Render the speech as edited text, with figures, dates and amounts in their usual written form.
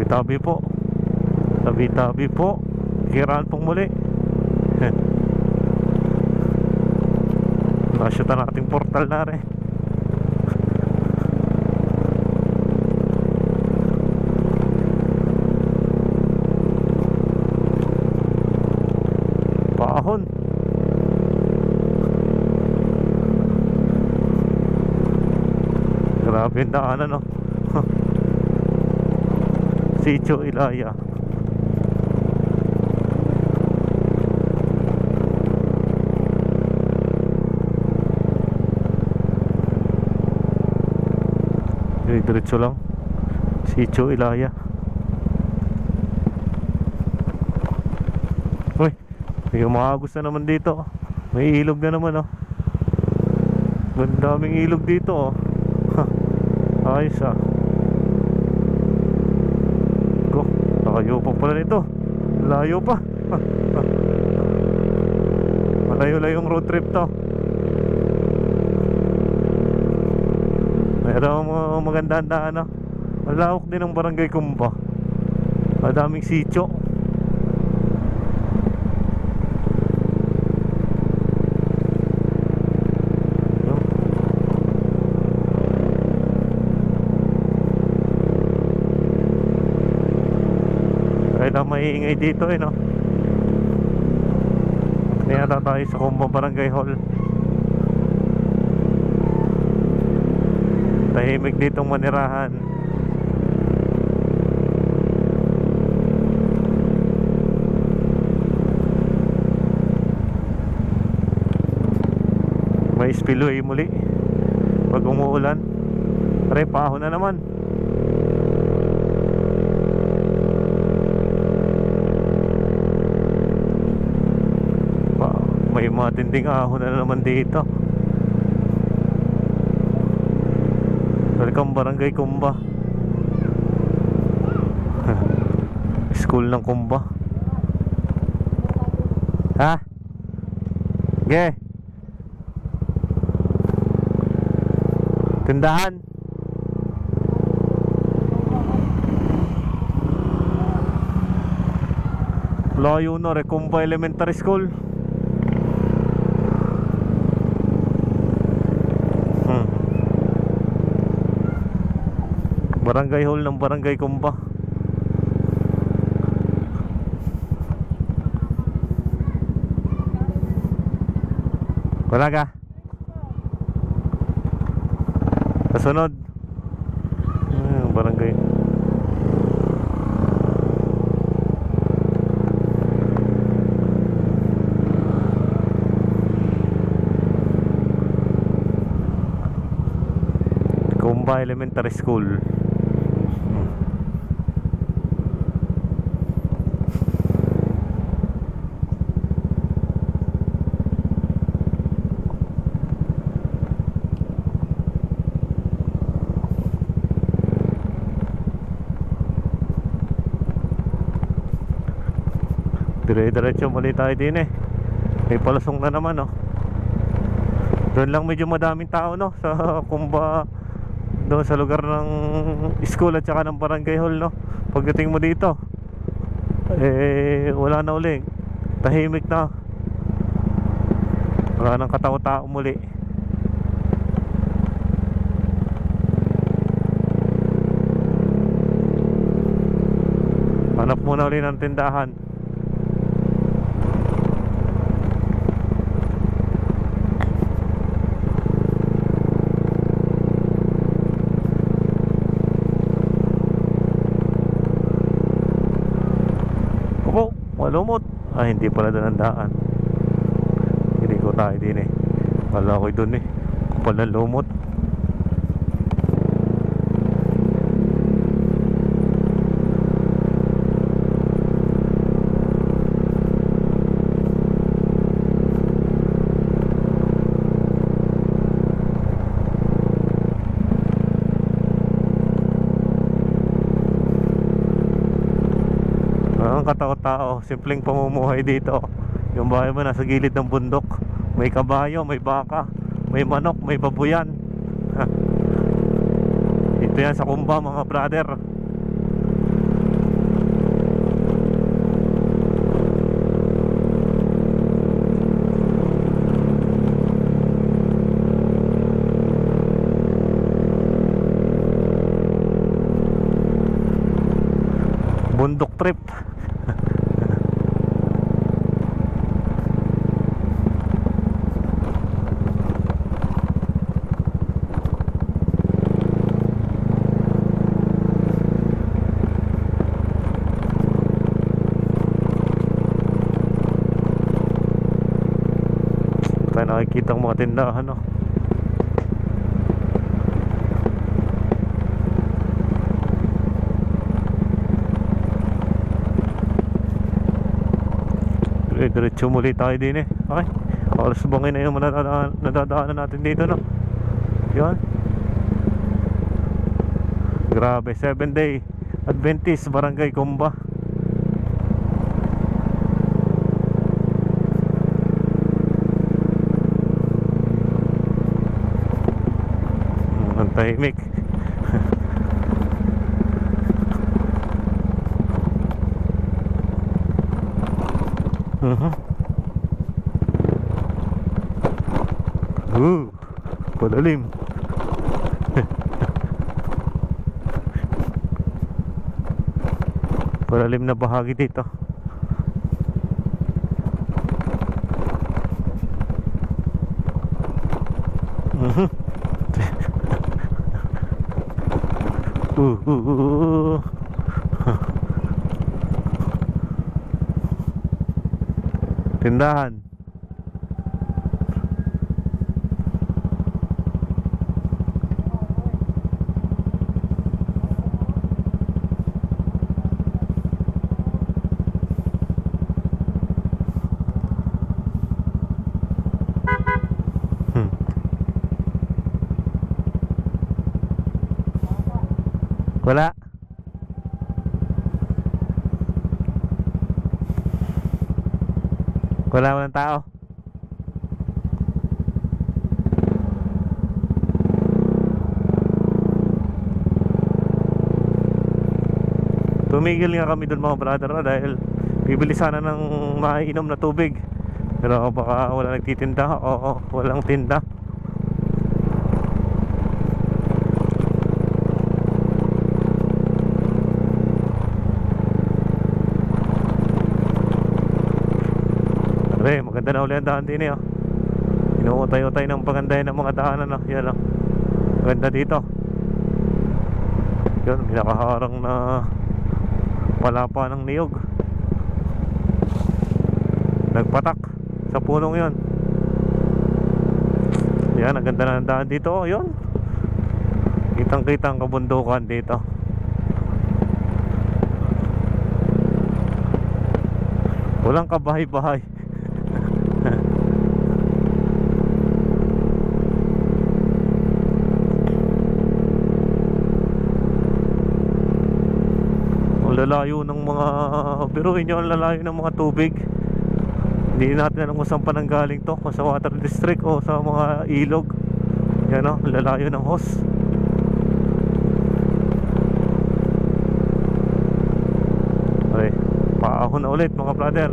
Tabi po. Tabi po. Kiraan pong muli. Nasyutan nating portal na rin. Paahon. Grabe yung daanan, no? Sitio Ilaya. Diretso lang. Sitio Ilaya. Uy, may umagos na naman dito. May ilog na naman, oh. Ang daming ilog dito, oh. Ayos, ah. Go. Layo pa pala nito. Layo pa. Malayo-layo yung road trip to. Mayroon magandang daan, no? Malawak din ang barangay Kumba. Madaming sitio. Kaya maiingay dito, eh, no? Niyata tayo sa Kumba Barangay Hall. Tahimik ditong manirahan. May spillway muli pag umuulan. Pare, paahon na naman. May matinding ahon na naman dito. Welcome Barangay Kumba. School ng Kumba. Ha? Ge. Tindahan. Layo na, Kumba Elementary School. Barangay Hall ng Barangay Kumba. Wala ka? Kasunod. Barangay. Kumba Elementary School. Dire-diretso muli tayo din, eh. May palusong na naman, oh. Doon lang medyo madaming tao, no, sa Kumba, doon sa lugar ng school at saka ng Barangay Hall, no. Pagdating mo dito, eh, wala na uli. Tahimik na. Wala nang katao-tao muli. Hanap muna uli ng tindahan. Malumot. Hindi pala doon ang daan. Hindi ko tayo din, eh. Wala ko doon, eh. Pala lumot. Katao-tao, simpleng pamumuhay dito. Yung bahay mo nasa gilid ng bundok. May kabayo, may baka, may manok, may babuyan. Dito yan sa Kumba, mga brother. Bundok trip. Tayo nakikita ang mga tindahan, no? Diretso muli tayo din eh. Okay, alas bangin na yung nadadaanan natin dito, no? Yan. Grabe, 7-day Adventist Barangay Kumba. Ang tahimik. Palalim. Palalim na bahagi dito. Tindahan. Wala. Wala walang tao. Tumigil nga kami doon mga brother, no? Dahil bibili sana ng maiinom na tubig. Pero baka wala nagtitinda o walang tinda. Maganda na ulit ang daan din eh, oh. Inuutay-utay ng pagandahin ng mga daanan, oh. Yan, oh. Maganda dito. Yun, pinakaharang na palapa ng niyog. Nagpatak sa punong yun. Yan, ang ganda na ang daan dito, oh. Yun, kitang-kita ang kabundukan dito. Walang kabahay-bahay. Lalayo ng mga, biruin nyo ang lalayo ng mga tubig. Hindi natin alam kung saan pa nanggaling to, kung sa water district o sa mga ilog. Yan, o, lalayo ng hose. Okay, paahon na ulit mga brother.